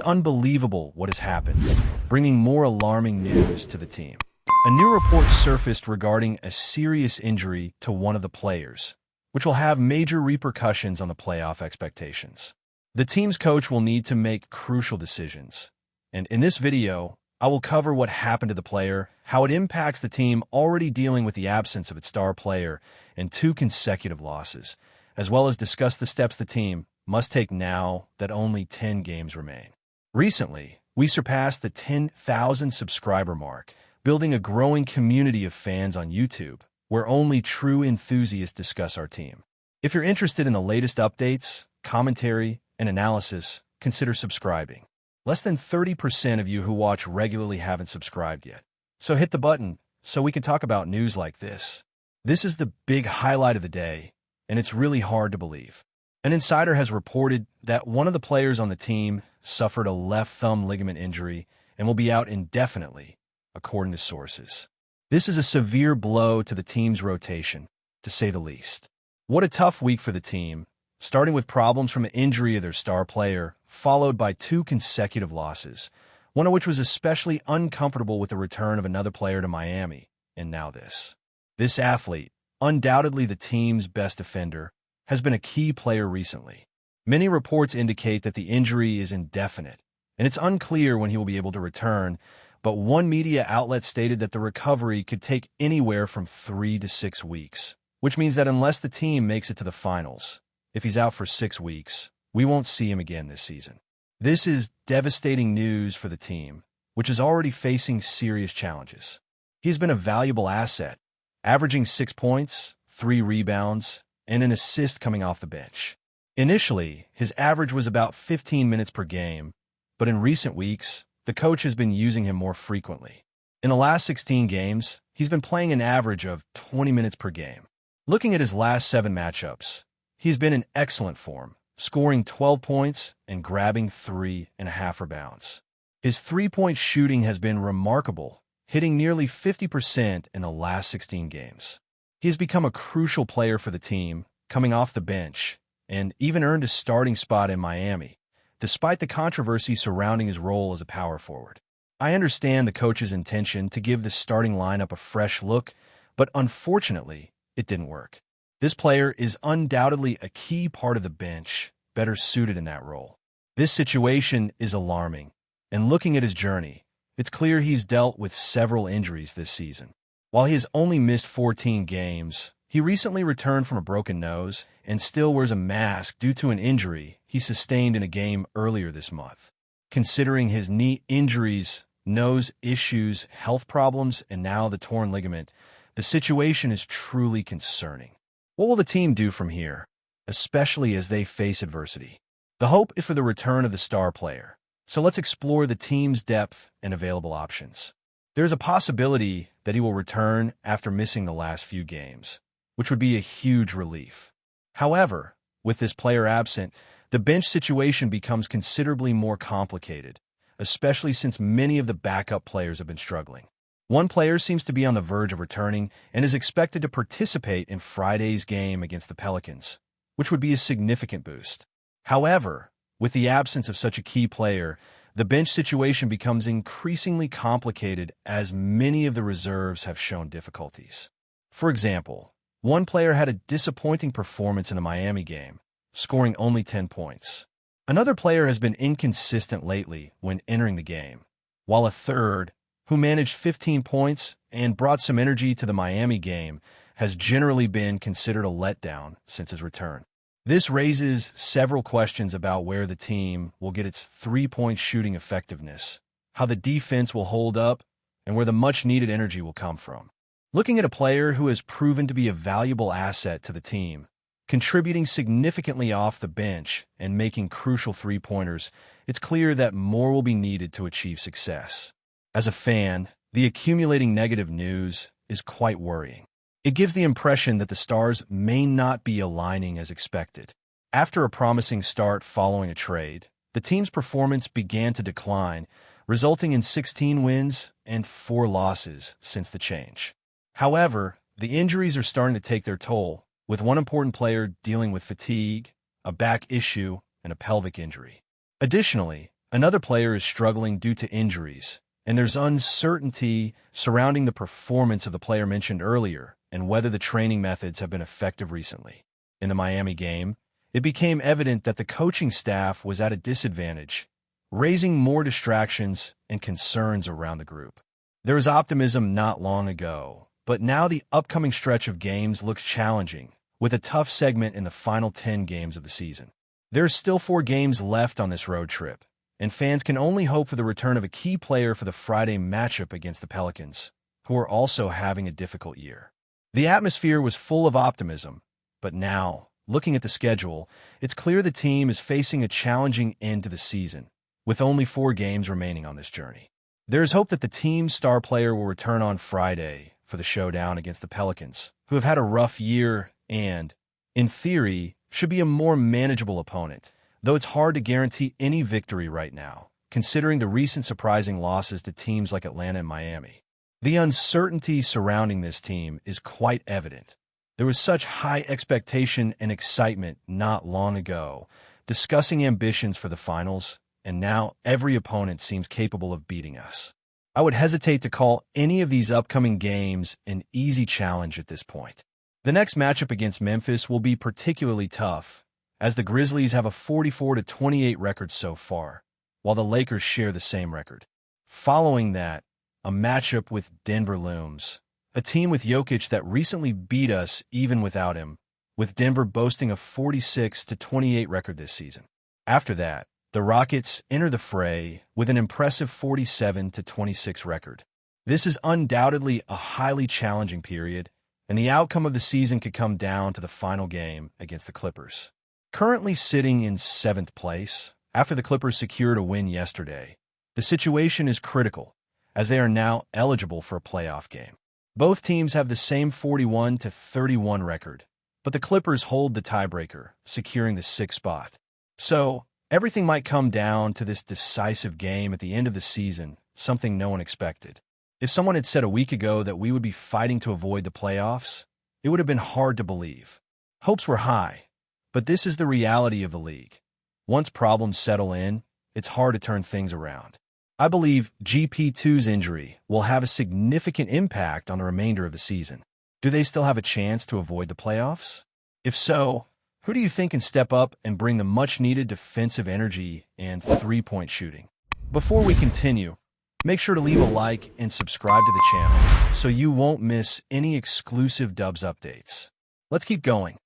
unbelievable what has happened, bringing more alarming news to the team. A new report surfaced regarding a serious injury to one of the players, which will have major repercussions on the playoff expectations. The team's coach will need to make crucial decisions, and in this video, I will cover what happened to the player, how it impacts the team already dealing with the absence of its star player and 2 consecutive losses, as well as discuss the steps the team must take now that only 10 games remain. Recently, we surpassed the 10,000 subscriber mark, building a growing community of fans on YouTube, where only true enthusiasts discuss our team. If you're interested in the latest updates, commentary, and analysis, consider subscribing. Less than 30% of you who watch regularly haven't subscribed yet. So hit the button so we can talk about news like this. This is the big highlight of the day, and it's really hard to believe. An insider has reported that one of the players on the team suffered a left thumb ligament injury and will be out indefinitely, according to sources. This is a severe blow to the team's rotation, to say the least. What a tough week for the team, starting with problems from an injury of their star player, followed by 2 consecutive losses, one of which was especially uncomfortable with the return of another player to Miami, and now this. This athlete, undoubtedly the team's best defender, has been a key player recently. Many reports indicate that the injury is indefinite, and it's unclear when he will be able to return, but one media outlet stated that the recovery could take anywhere from 3 to 6 weeks, which means that unless the team makes it to the finals, if he's out for 6 weeks, we won't see him again this season. This is devastating news for the team, which is already facing serious challenges. He's been a valuable asset, averaging 6 points, 3 rebounds, and an assist coming off the bench. Initially, his average was about 15 minutes per game, but in recent weeks, the coach has been using him more frequently. In the last 16 games, he's been playing an average of 20 minutes per game. Looking at his last 7 matchups, he's been in excellent form, scoring 12 points and grabbing 3.5 rebounds. His three-point shooting has been remarkable, hitting nearly 50% in the last 16 games. He has become a crucial player for the team, coming off the bench, and even earned a starting spot in Miami, despite the controversy surrounding his role as a power forward. I understand the coach's intention to give the starting lineup a fresh look, but unfortunately, it didn't work. This player is undoubtedly a key part of the bench, better suited in that role. This situation is alarming, and looking at his journey, it's clear he's dealt with several injuries this season. While he has only missed 14 games, he recently returned from a broken nose and still wears a mask due to an injury he sustained in a game earlier this month. Considering his knee injuries, nose issues, health problems, and now the torn ligament, the situation is truly concerning. What will the team do from here, especially as they face adversity? The hope is for the return of the star player, so let's explore the team's depth and available options. There's a possibility that he will return after missing the last few games, which would be a huge relief. However, with this player absent, the bench situation becomes considerably more complicated, especially since many of the backup players have been struggling. One player seems to be on the verge of returning and is expected to participate in Friday's game against the Pelicans, which would be a significant boost. However, with the absence of such a key player, the bench situation becomes increasingly complicated as many of the reserves have shown difficulties. For example, one player had a disappointing performance in the Miami game, scoring only 10 points. Another player has been inconsistent lately when entering the game, while a third, who managed 15 points and brought some energy to the Miami game, has generally been considered a letdown since his return. This raises several questions about where the team will get its three-point shooting effectiveness, how the defense will hold up, and where the much-needed energy will come from. Looking at a player who has proven to be a valuable asset to the team, contributing significantly off the bench and making crucial three-pointers, it's clear that more will be needed to achieve success. As a fan, the accumulating negative news is quite worrying. It gives the impression that the stars may not be aligning as expected. After a promising start following a trade, the team's performance began to decline, resulting in 16 wins and 4 losses since the change. However, the injuries are starting to take their toll, with one important player dealing with fatigue, a back issue, and a pelvic injury. Additionally, Another player is struggling due to injuries, and there's uncertainty surrounding the performance of the player mentioned earlier and whether the training methods have been effective recently. In the Miami game, it became evident that the coaching staff was at a disadvantage, raising more distractions and concerns around the group. There was optimism not long ago, but now the upcoming stretch of games looks challenging, with a tough segment in the final 10 games of the season. There's still 4 games left on this road trip, and fans can only hope for the return of a key player for the Friday matchup against the Pelicans, who are also having a difficult year. The atmosphere was full of optimism, but now, looking at the schedule, it's clear the team is facing a challenging end to the season, with only 4 games remaining on this journey. There is hope that the team's star player will return on Friday for the showdown against the Pelicans, who have had a rough year and, in theory, should be a more manageable opponent, though it's hard to guarantee any victory right now, considering the recent surprising losses to teams like Atlanta and Miami. The uncertainty surrounding this team is quite evident. There was such high expectation and excitement not long ago, discussing ambitions for the finals, and now every opponent seems capable of beating us. I would hesitate to call any of these upcoming games an easy challenge at this point. The next matchup against Memphis will be particularly tough, as the Grizzlies have a 44-28 record so far, while the Lakers share the same record. Following that, a matchup with Denver looms, a team with Jokic that recently beat us even without him, with Denver boasting a 46-28 record this season. After that, the Rockets enter the fray with an impressive 47-26 record. This is undoubtedly a highly challenging period, and the outcome of the season could come down to the final game against the Clippers. Currently sitting in 7th place, after the Clippers secured a win yesterday, the situation is critical, as they are now eligible for a playoff game. Both teams have the same 41-31 record, but the Clippers hold the tiebreaker, securing the 6th spot. So, everything might come down to this decisive game at the end of the season, something no one expected. If someone had said a week ago that we would be fighting to avoid the playoffs, it would have been hard to believe. Hopes were high, but this is the reality of the league. Once problems settle in, it's hard to turn things around. I believe GP2's injury will have a significant impact on the remainder of the season. Do they still have a chance to avoid the playoffs? If so, who do you think can step up and bring the much-needed defensive energy and three-point shooting? Before we continue, make sure to leave a like and subscribe to the channel so you won't miss any exclusive Dubs updates. Let's keep going.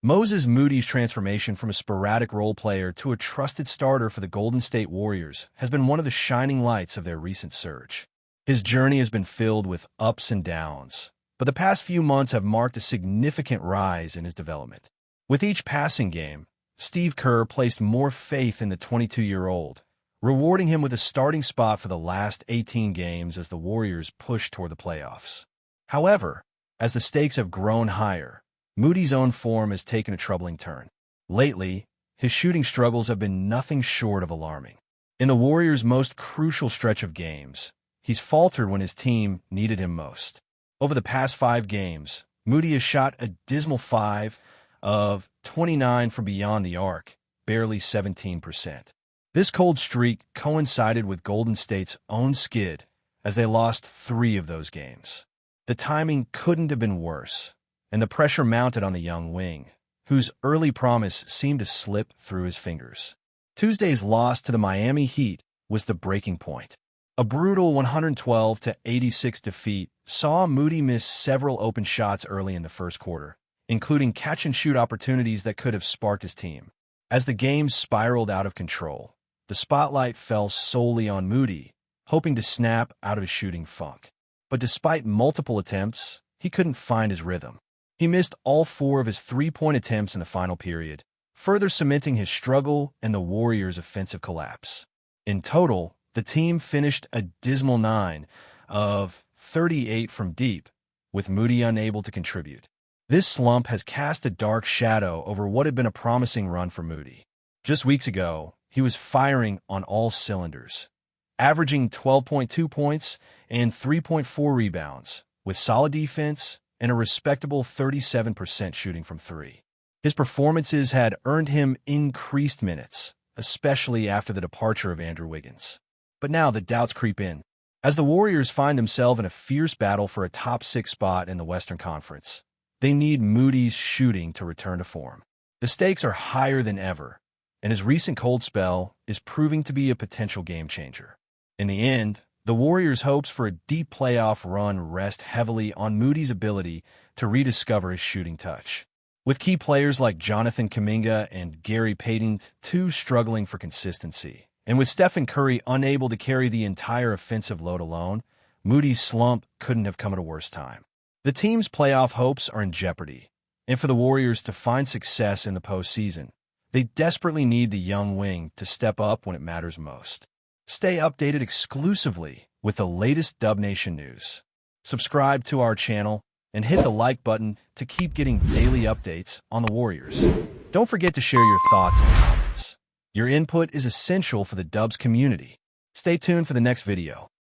Moody's transformation from a sporadic role player to a trusted starter for the Golden State Warriors has been one of the shining lights of their recent surge. His journey has been filled with ups and downs, but the past few months have marked a significant rise in his development. With each passing game, Steve Kerr placed more faith in the 22-year-old, rewarding him with a starting spot for the last 18 games as the Warriors push toward the playoffs. However, as the stakes have grown higher, Moody's own form has taken a troubling turn. Lately, his shooting struggles have been nothing short of alarming. In the Warriors' most crucial stretch of games, he's faltered when his team needed him most. Over the past 5 games, Moody has shot a dismal 5 of 29 from beyond the arc, barely 17%. This cold streak coincided with Golden State's own skid as they lost 3 of those games. The timing couldn't have been worse, and the pressure mounted on the young wing, whose early promise seemed to slip through his fingers. Tuesday's loss to the Miami Heat was the breaking point. A brutal 112-86 defeat saw Moody miss several open shots early in the first quarter, including catch-and-shoot opportunities that could have sparked his team. As the game spiraled out of control, the spotlight fell solely on Moody, hoping to snap out of his shooting funk. But despite multiple attempts, he couldn't find his rhythm. He missed all 4 of his three-point attempts in the final period, further cementing his struggle and the Warriors' offensive collapse. In total, the team finished a dismal 9 of 38 from deep, with Moody unable to contribute. This slump has cast a dark shadow over what had been a promising run for Moody. Just weeks ago, he was firing on all cylinders, averaging 12.2 points and 3.4 rebounds, with solid defense and a respectable 37% shooting from 3. His performances had earned him increased minutes, especially after the departure of Andrew Wiggins. But now the doubts creep in, as the Warriors find themselves in a fierce battle for a top-6 spot in the Western Conference. They need Moody's shooting to return to form. The stakes are higher than ever, and his recent cold spell is proving to be a potential game-changer. In the end, the Warriors' hopes for a deep playoff run rest heavily on Moody's ability to rediscover his shooting touch. With key players like Jonathan Kuminga and Gary Payton too struggling for consistency, and with Stephen Curry unable to carry the entire offensive load alone, Moody's slump couldn't have come at a worse time. The team's playoff hopes are in jeopardy, and for the Warriors to find success in the postseason, they desperately need the young wing to step up when it matters most. Stay updated exclusively with the latest Dub Nation news. Subscribe to our channel and hit the like button to keep getting daily updates on the Warriors. Don't forget to share your thoughts in the comments. Your input is essential for the Dubs community. Stay tuned for the next video.